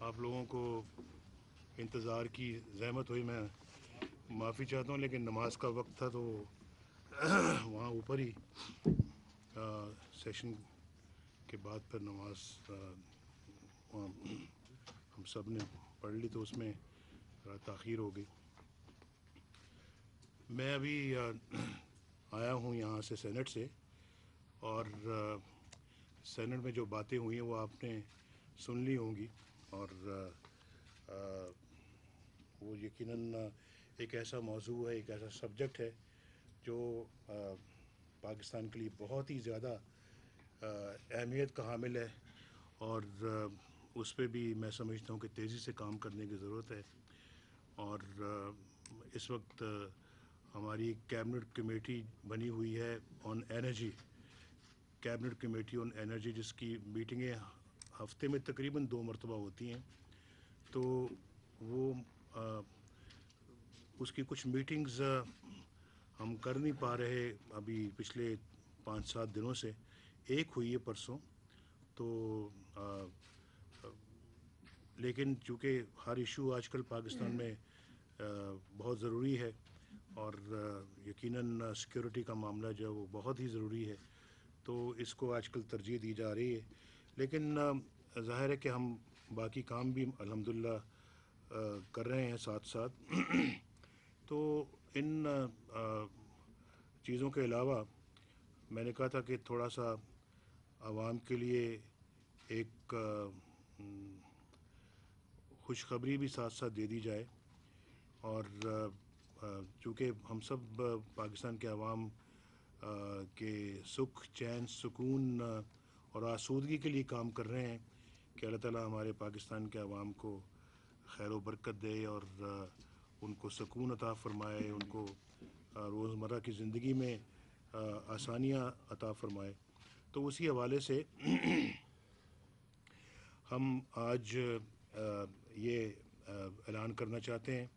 آپ لوگوں کو انتظار کی زحمت ہوئی. میں معافی چاہتا ہوں لیکن نماز کا وقت تھا تو وہاں اوپر ہی سیشن کے بعد پھر نماز وہاں ہم سب نے پڑھ لی تو اس میں تاخیر ہو گئی. میں ابھی آیا ہوں یہاں سے سینٹ سے اور سینٹ میں جو باتیں ہوئی ہیں وہ آپ نے سن لی ہوں گی اور وہ یقیناً ایک ایسا موضوع ہے, ایک ایسا سبجیکٹ ہے جو پاکستان کے لیے بہت ہی زیادہ اہمیت کا حامل ہے اور اس پہ بھی میں سمجھتا ہوں کہ تیزی سے کام کرنے کی ضرورت ہے. اور اس وقت ہماری کیبنٹ کمیٹی بنی ہوئی ہے on energy, cabinet committee on energy, جس کی میٹنگیں ہفتے میں تقریباً 2 مرتبہ ہوتی ہیں. تو وہ اس کی کچھ میٹنگز ہم کر نہیں پا رہے ابھی پچھلے 5-7 دنوں سے. ایک ہوئی ہے پرسوں تو لیکن چونکہ ہر ایشو آج کل پاکستان میں بہت ضروری ہے اور یقیناً سیکیورٹی کا معاملہ جو ہے وہ بہت ہی ضروری ہے تو اس کو آج کل ترجیح دی جا رہی ہے. لیکن ظاہر ہے کہ ہم باقی کام بھی الحمدللہ کر رہے ہیں ساتھ ساتھ. تو ان چیزوں کے علاوہ میں نے کہا تھا کہ تھوڑا سا عوام کے لیے ایک خوشخبری بھی ساتھ ساتھ دے دی جائے. اور چونکہ ہم سب پاکستان کے عوام کے سکھ, چین, سکون اور آسودگی کے لیے کام کر رہے ہیں کہ اللہ تعالیٰ ہمارے پاکستان کے عوام کو خیر و برکت دے اور ان کو سکون عطا فرمائے, ان کو روزمرہ کی زندگی میں آسانیاں عطا فرمائے. تو اسی حوالے سے ہم آج یہ اعلان کرنا چاہتے ہیں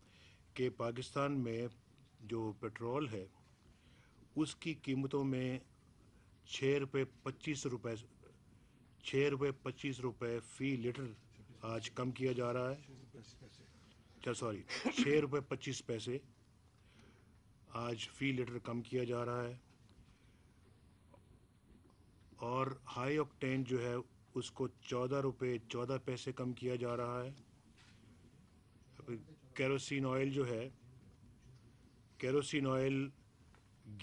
کہ پاکستان میں جو پیٹرول ہے اس کی قیمتوں میں 6 روپے 25 روپے فی لیٹر آج کم کیا جا رہا ہے. 6 روپے 25 پیسے آج فی لیٹر کم کیا جا رہا ہے. اور ہائی آکٹین جو ہے اس کو 14 روپے 14 پیسے کم کیا جا رہا ہے. کیروسین آئل جو ہے, کیروسین آئل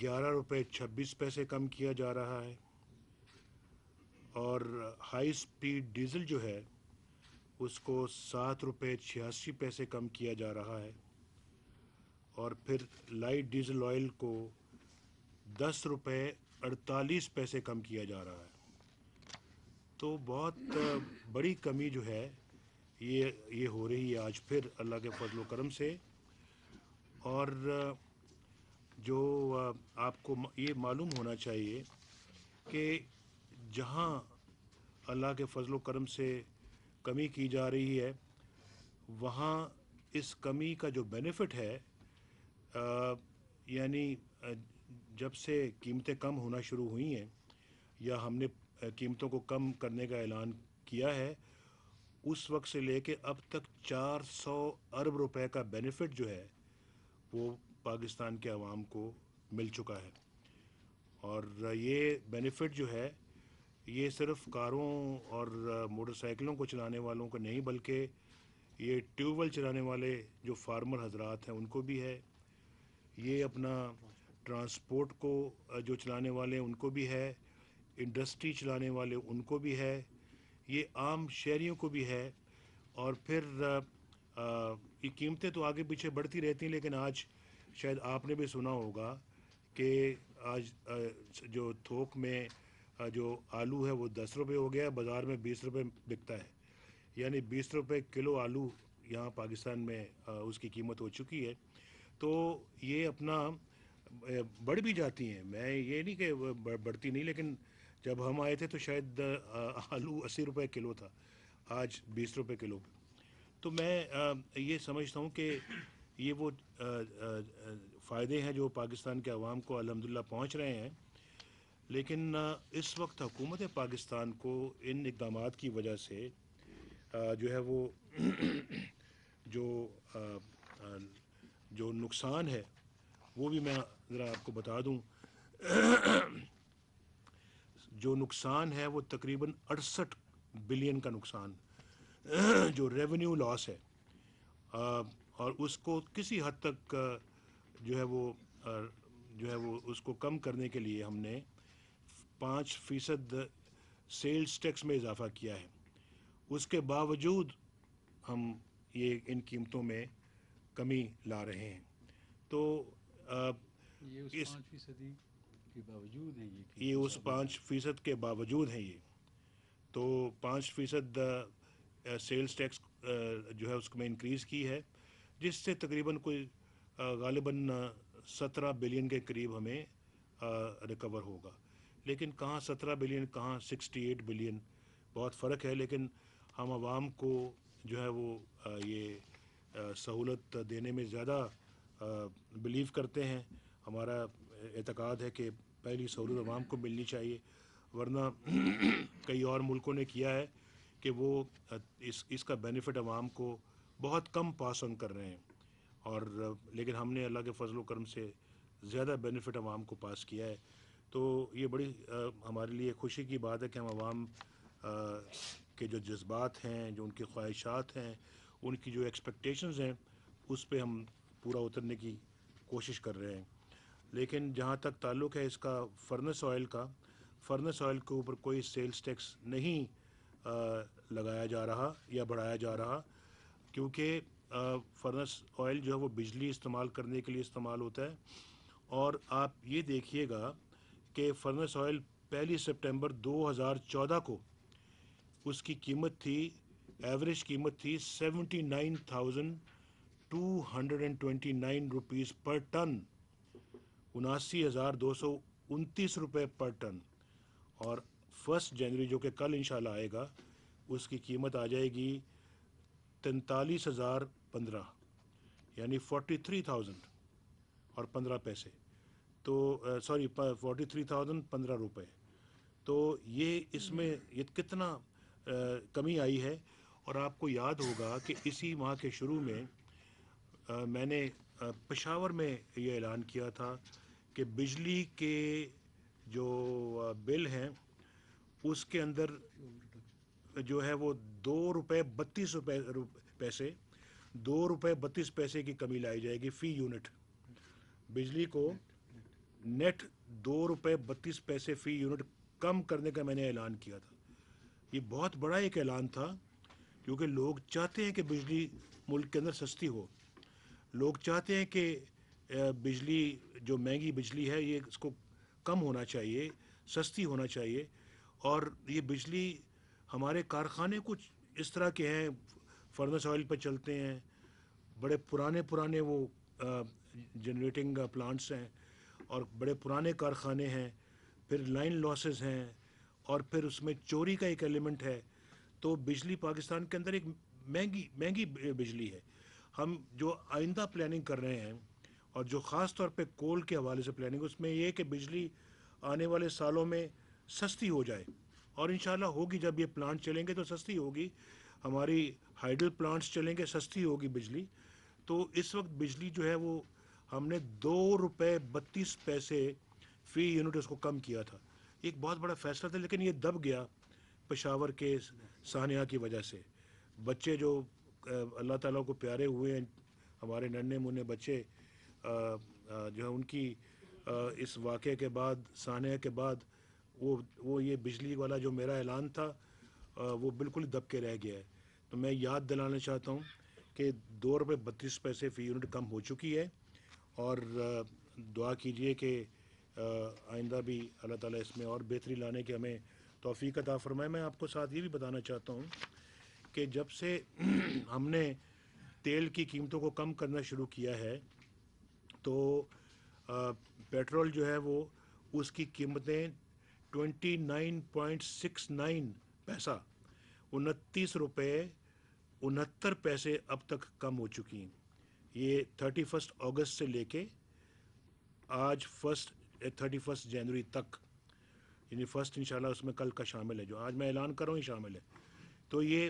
11 روپے 26 پیسے کم کیا جا رہا ہے. اور ہائی سپیڈ ڈیزل جو ہے اس کو 7 روپے 86 پیسے کم کیا جا رہا ہے. اور پھر لائٹ ڈیزل آئل کو 10 روپے 48 پیسے کم کیا جا رہا ہے. تو بہت بڑی کمی جو ہے یہ ہو رہی ہے آج پھر اللہ کے فضل و کرم سے. اور جو آپ کو یہ معلوم ہونا چاہیے کہ جہاں اللہ کے فضل و کرم سے کمی کی جا رہی ہے وہاں اس کمی کا جو بینیفٹ ہے یعنی جب سے قیمتیں کم ہونا شروع ہوئی ہیں یا ہم نے قیمتوں کو کم کرنے کا اعلان کیا ہے اس وقت سے لے کے اب تک 400 ارب روپے کا بینیفٹ جو ہے وہ پاکستان کے عوام کو مل چکا ہے. اور یہ بینیفٹ جو ہے یہ صرف کاروں اور موٹر سائیکلوں کو چلانے والوں کو نہیں بلکہ یہ ٹیوب ویل چلانے والے جو فارمر حضرات ہیں ان کو بھی ہے, یہ اپنا ٹرانسپورٹ کو جو چلانے والے ہیں ان کو بھی ہے, انڈسٹری چلانے والے ان کو بھی ہے, یہ عام شہریوں کو بھی ہے. اور پھر یہ قیمتیں تو آگے پیچھے بڑھتی رہتی ہیں لیکن آج شاید آپ نے بھی سنا ہوگا کہ آج جو تھوک میں جو آلو ہے وہ 10 روپے ہو گیا, بازار میں 20 روپے بکتا ہے. یعنی 20 روپے کلو آلو یہاں پاکستان میں اس کی قیمت ہو چکی ہے. تو یہ اپنا بڑھ بھی جاتی ہیں, میں یہ نہیں کہ بڑھتی نہیں, لیکن جب ہم آئے تھے تو شاید آلو 80 روپے کلو تھا, آج 20 روپے کلو. تو میں یہ سمجھتا ہوں کہ یہ وہ فائدے ہیں جو پاکستان کے عوام کو الحمدللہ پہنچ رہے ہیں. لیکن اس وقت حکومت پاکستان کو ان اقدامات کی وجہ سے جو ہے وہ جو جو نقصان ہے وہ بھی میں ذرا آپ کو بتا دوں. جو نقصان ہے وہ تقریباً 68 بلین کا نقصان جو ریونیو لاس ہے. اور اس کو کسی حد تک جو ہے وہ جو ہے وہ اس کو کم کرنے کے لیے ہم نے 5% سیلز ٹیکس میں اضافہ کیا ہے. اس کے باوجود ہم یہ ان قیمتوں میں کمی لا رہے ہیں. تو یہ اس اس 5% کے باوجود ہیں یہ یہ قیمتیں اس زیادہ ہیں. 5% کے باوجود ہیں یہ. تو 5% سیلز ٹیکس جو ہے اس کو میں انکریز کی ہے, جس سے تقریباً کوئی غالباً 17 بلین کے قریب ہمیں ریکور ہوگا. لیکن کہاں 17 بلین, کہاں 68 بلین, بہت فرق ہے. لیکن ہم عوام کو جو ہے وہ یہ سہولت دینے میں زیادہ بلیو کرتے ہیں. ہمارا اعتقاد ہے کہ پہلی سہولت عوام کو ملنی چاہیے, ورنہ کئی اور ملکوں نے کیا ہے کہ وہ اس کا بینیفٹ عوام کو بہت کم پاس آن کر رہے ہیں. اور لیکن ہم نے اللہ کے فضل و کرم سے زیادہ بینیفٹ عوام کو پاس کیا ہے. تو یہ بڑی ہمارے لیے خوشی کی بات ہے کہ ہم عوام کے جو جذبات ہیں, جو ان کی خواہشات ہیں, ان کی جو ایکسپیکٹیشنز ہیں, اس پہ ہم پورا اترنے کی کوشش کر رہے ہیں. لیکن جہاں تک تعلق ہے اس کا فرنس آئل کا, فرنس آئل کے اوپر کوئی سیلز ٹیکس نہیں لگایا جا رہا یا بڑھایا جا رہا, کیونکہ فرنس آئل جو ہے وہ بجلی استعمال کرنے کے لیے استعمال ہوتا ہے. اور آپ یہ دیکھیے گا کہ فرنس آئل 1 سپٹمبر 2014 کو اس کی قیمت تھی, ایوریج قیمت تھی 79,229 پر ٹن, 79,229 روپے پر ٹن. اور 1 جنوری جو کہ کل انشاءاللہ آئے گا, اس کی قیمت آ جائے گی 43,015, یعنی 43,000 اور 15 پیسے. تو سوری 43,015 روپے. تو یہ اس میں یہ کتنا کمی آئی ہے. اور آپ کو یاد ہوگا کہ اسی ماہ کے شروع میں میں نے پشاور میں یہ اعلان کیا تھا کہ بجلی کے جو بل ہیں اس کے اندر جو ہے وہ 2 روپے 32 پیسے 2 روپے 32 پیسے کی کمی لائی جائے گی فی یونٹ. بجلی کو نیٹ 2 روپے 32 پیسے فی یونٹ کم کرنے کا میں نے اعلان کیا تھا. یہ بہت بڑا ایک اعلان تھا, کیونکہ لوگ چاہتے ہیں کہ بجلی ملک کے اندر سستی ہو. لوگ چاہتے ہیں کہ بجلی جو مہنگی بجلی ہے یہ اس کو کم ہونا چاہیے, سستی ہونا چاہیے. اور یہ بجلی ہمارے کارخانے کچھ اس طرح کے ہیں, فرنس آئل پہ چلتے ہیں, بڑے پرانے وہ جنریٹنگ پلانٹس ہیں, اور بڑے پرانے کارخانے ہیں. پھر لائن لاسز ہیں, اور پھر اس میں چوری کا ایک ایلیمنٹ ہے. تو بجلی پاکستان کے اندر ایک مہنگی بجلی ہے. ہم جو آئندہ پلاننگ کر رہے ہیں, اور جو خاص طور پہ کول کے حوالے سے پلاننگ, اس میں یہ ہے کہ بجلی آنے والے سالوں میں سستی ہو جائے. اور انشاءاللہ ہوگی, جب یہ پلانٹ چلیں گے تو سستی ہوگی. ہماری ہائیڈل پلانٹس چلیں گے, سستی ہوگی بجلی. تو اس وقت بجلی جو ہے وہ ہم نے 2 روپے 32 پیسے فی یونٹ اس کو کم کیا تھا. ایک بہت بڑا فیصلہ تھا, لیکن یہ دب گیا پشاور کے سانحہ کی وجہ سے. بچے جو اللہ تعالیٰ کو پیارے ہوئے ہیں, ہمارے ننھے منھے بچے جو ہے ان کی اس واقعے کے بعد, سانحہ کے بعد, وہ یہ بجلی والا جو میرا اعلان تھا وہ بالکل دب کے رہ گیا ہے. تو میں یاد دلانا چاہتا ہوں کہ 2 روپے 32 پیسے فی یونٹ کم ہو چکی ہے. اور دعا کیجئے کہ آئندہ بھی اللہ تعالیٰ اس میں اور بہتری لانے کے ہمیں توفیق عطا فرمائے. میں آپ کو ساتھ یہ بھی بتانا چاہتا ہوں کہ جب سے ہم نے تیل کی قیمتوں کو کم کرنا شروع کیا ہے, تو پیٹرول جو ہے وہ اس کی قیمتیں 29.69 پیسہ 29 روپے 69 پیسے اب تک کم ہو چکی ہیں. یہ 31 اگست سے لے کے آج 31 جنوری تک, یعنی فرسٹ انشاءاللہ اس میں کل کا شامل ہے, جو آج میں اعلان کر رہا ہوں یہ شامل ہے. تو یہ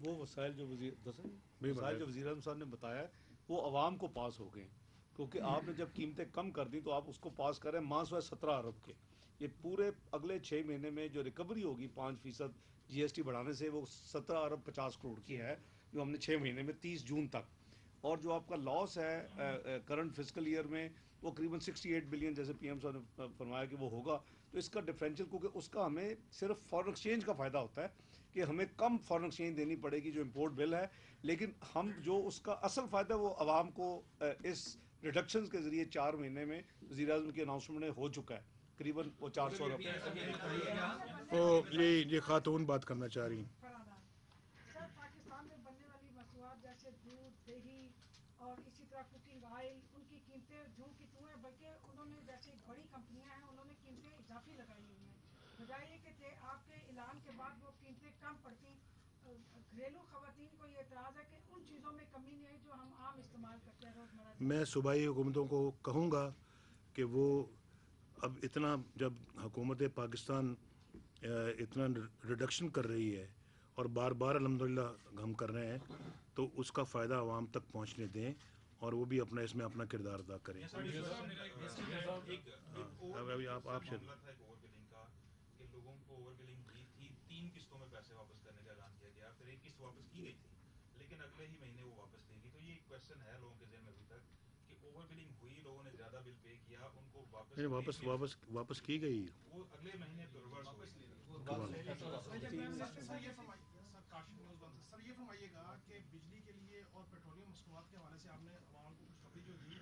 وہ وسائل جو بھی وسائل جو وزیر اعظم صاحب نے بتایا ہے وہ عوام کو پاس ہو گئے، کیونکہ آپ نے جب قیمتیں کم کر دی تو آپ اس کو پاس کر رہے ہیں ماس 17 ارب کے. یہ پورے اگلے 6 مہینے میں جو ریکوری ہوگی 5% جی ایس ٹی بڑھانے سے وہ 17 ارب 50 کروڑ کی ہے جو ہم نے 6 مہینے میں 30 جون تک. اور جو آپ کا لاس ہے کرنٹ فسکل ایئر میں وہ قریباً 68 بلین جیسے پی ایم صاحب نے فرمایا کہ وہ ہوگا. تو اس کا ڈفرینشیل کیونکہ اس کا ہمیں صرف فارن ایکسچینج کا فائدہ ہوتا ہے کہ ہمیں کم فارن ایکسچینج دینی پڑے گی جو امپورٹ بل ہے، لیکن ہم جو اس کا اصل فائدہ وہ عوام کو اس ریڈکشنز کے ذریعے 4 مہینے میں وزیر اعظم کی اناؤنسمنٹ میں ہو چکا ہے قریباً وہ 400 ارب. تو یہ خاتون بات کرنا چاہ رہی ہیں. سر پاکستان میں بننے والی مصنوعات جیسے دودھ، دہی اور اسی طرح کوکنگ آئل ان کی قیمتیں جوں کی توں ہیں، بلکہ انہوں نے جیسے بڑی کمپنیاں ہیں انہوں نے قیمتیں اضافی لگائی ہوئی ہیں. بجائے یہ کہ آپ کے اعلان کے بعد وہ قیمتیں کم پڑتی. گھریلو خواتین کو یہ اعتراض ہے کہ ان چیزوں میں کمی نہیں ہے جو ہم عام استعمال کرتے ہیں روزمرہ. میں صوبائی حکومتوں کو کہوں گا کہ وہ اب اتنا جب حکومت پاکستان اتنا ریڈکشن کر رہی ہے اور بار بار الحمدللہ ہم کر رہے ہیں تو اس کا فائدہ عوام تک پہنچنے دیں اور وہ بھی اپنا اس میں اپنا کردار ادا کریں. ابھی آپ سے کہ لوگوں کو اوور بلنگ ہوئی تھی، 3 قسطوں میں پیسے واپس کرنے کا اعلان کیا گیا، پھر 1 قسط واپس کی گئی تھی لیکن اگلے ہی مہینے وہ واپس دیں گی. تو یہ کویشچن ہے لوگوں کے ذہن میں ابھی تک کہ اوور بلنگ ہوئی، لوگوں نے زیادہ بل پے کیا، ان کو واپس کی گئی. وہ اگلے مہینے تو ریورس ہو گئی. سر یہ فرمائیے گا کہ بجلی کے لیے اور پیٹرولیم مصنوعات کے حوالے سے آپ نے عوام کو خوشخبری جو دی،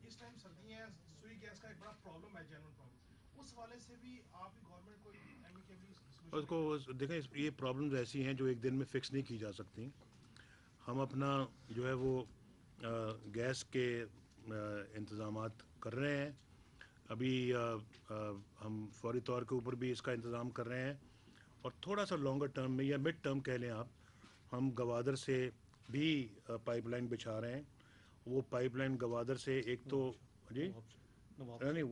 اس ٹائم سردیاں ہیں، سوئی گیس کا ایک بڑا پرابلم ہے، جینوئن پرابلم، اس حوالے سے بھی آپ کی گورنمنٹ کو اس کو دیکھیں یہ پرابلمز ایسی ہیں جو ایک دن میں فکس نہیں کی جا سکتی. ہم اپنا جو ہے وہ گیس کے انتظامات کر رہے ہیں. ابھی ہم فوری طور کے اوپر بھی اس کا انتظام کر رہے ہیں اور تھوڑا سا لانگر ٹرم میں یا مڈ ٹرم کہہ لیں آپ، ہم گوادر سے بھی پائپ لائن بچھا رہے ہیں. وہ پائپ لائن گوادر سے ایک تو جی نہیں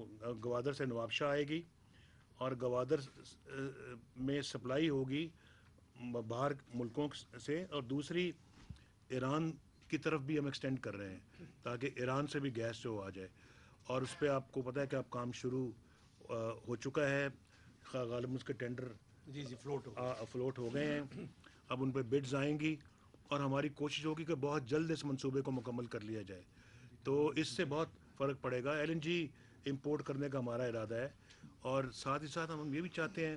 گوادر سے نوابشاہ آئے گی اور گوادر میں سپلائی ہوگی باہر ملکوں سے، اور دوسری ایران کی طرف بھی ہم ایکسٹینڈ کر رہے ہیں تاکہ ایران سے بھی گیس جو آ جائے. اور اس پہ آپ کو پتہ ہے کہ اب کام شروع ہو چکا ہے، غالباً اس کے ٹینڈر فلوٹ ہو گئے ہیں. اب ان پہ بڈز آئیں گی اور ہماری کوشش ہوگی کہ بہت جلد اس منصوبے کو مکمل کر لیا جائے. تو اس سے بہت فرق پڑے گا. ایل این جی امپورٹ کرنے کا ہمارا ارادہ ہے اور ساتھ ہی ساتھ ہم یہ بھی چاہتے ہیں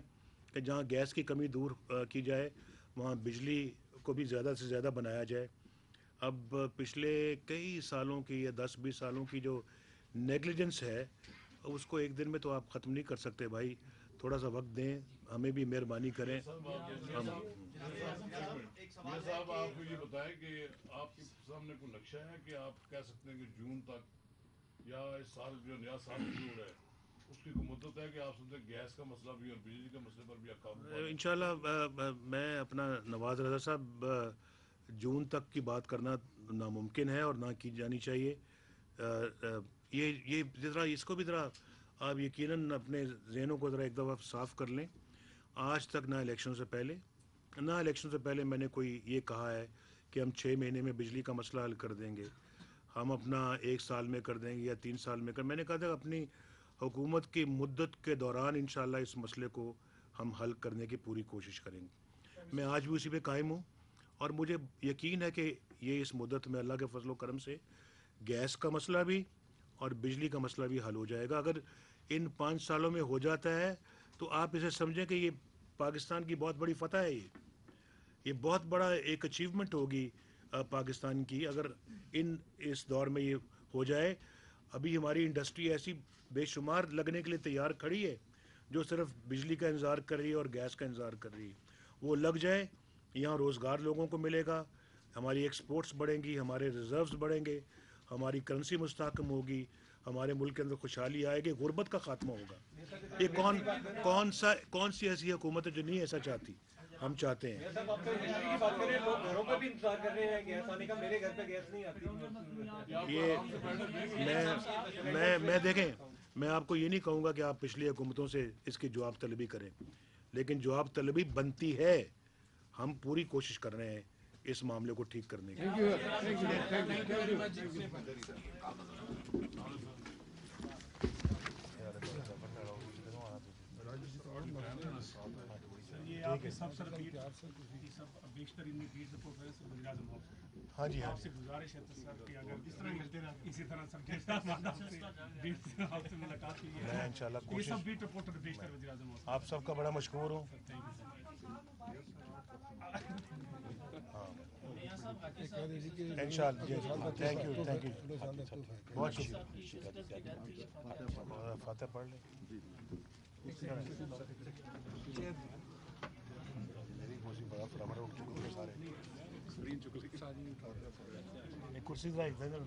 کہ جہاں گیس کی کمی دور کی جائے وہاں بجلی کو بھی زیادہ سے زیادہ بنایا جائے. اب پچھلے کئی سالوں کی یا 10-20 سالوں کی جو نیگلیجنس ہے اس کو ایک دن میں تو آپ ختم نہیں کر سکتے بھائی. تھوڑا سا وقت دیں، ہمیں بھی مہربانی کریں. صاحب آپ کو یہ بتائیں کہ آپ کے سامنے کوئی نقشہ ہے کہ آپ کہہ سکتے ہیں کہ جون تک یا اس سال جو نیا سال شروع ہو رہا ہے اس کی کوئی مدت ہے کہ آپ سمجھتے ہیں گیس کا مسئلہ بھی اور بجلی کے مسئلے پر بھی آپ قابو؟ انشاءاللہ میں اپنا نواز رضا صاحب جون تک کی بات کرنا ناممکن ہے اور نہ کی جانی چاہیے. یہ ذرا اس کو بھی ذرا آپ یقیناً اپنے ذہنوں کو ذرا ایک دفعہ صاف کر لیں. آج تک نہ الیکشن سے پہلے میں نے کوئی یہ کہا ہے کہ ہم 6 مہینے میں بجلی کا مسئلہ حل کر دیں گے، ہم اپنا 1 سال میں کر دیں گے یا 3 سال میں میں نے کہا تھا اپنی حکومت کی مدت کے دوران انشاءاللہ اس مسئلے کو ہم حل کرنے کی پوری کوشش کریں گے. میں آج بھی اسی پہ قائم ہوں اور مجھے یقین ہے کہ یہ اس مدت میں اللہ کے فضل و کرم سے گیس کا مسئلہ بھی اور بجلی کا مسئلہ بھی حل ہو جائے گا. اگر ان 5 سالوں میں ہو جاتا ہے تو آپ اسے سمجھیں کہ یہ پاکستان کی بہت بڑی فتح ہے. یہ بہت بڑا ایک اچیومنٹ ہوگی پاکستان کی اگر اس دور میں یہ ہو جائے. ابھی ہماری انڈسٹری ایسی بے شمار لگنے کے لیے تیار کھڑی ہے جو صرف بجلی کا انتظار کر رہی ہے اور گیس کا انتظار کر رہی ہے. وہ لگ جائے، یہاں روزگار لوگوں کو ملے گا، ہماری ایکسپورٹس بڑھیں گی، ہمارے ریزروز بڑھیں گے، ہماری کرنسی مستحکم ہوگی، ہمارے ملک کے اندر خوشحالی آئے گی، غربت کا خاتمہ ہوگا. یہ کون سی ایسی حکومت ہے جو نہیں ایسا چاہتی؟ ہم چاہتے ہیں. یہ میں دیکھیں، میں آپ کو یہ نہیں کہوں گا کہ آپ پچھلی حکومتوں سے اس کی جواب طلبی کریں، لیکن جواب طلبی بنتی ہے. ہم پوری کوشش کر رہے ہیں اس معاملے کو ٹھیک کرنے کی. یہ آپ کے سب سر بیٹ سب بیشتر ان میں بیٹ رپورٹ ہے سر وزیر اعظم ہاں جی ہاں آپ سے گزارش ہے تو سر کہ اگر اس طرح ملتے رہے اسی طرح سب کے ساتھ آپ سے ملاقات ہوئی میں ہے انشاءاللہ یہ کوشش سب بیٹ رپورٹر بیشتر وزیر اعظم آپ سب کا بڑا مشکور ہوں. انشاءاللہ تھینک یو بہت شکریہ. فاتح پڑھ لیں. میری کرسی بڑا فراہم ہے، اٹھ چکے سارے. ایک کرسی ذرا ادھر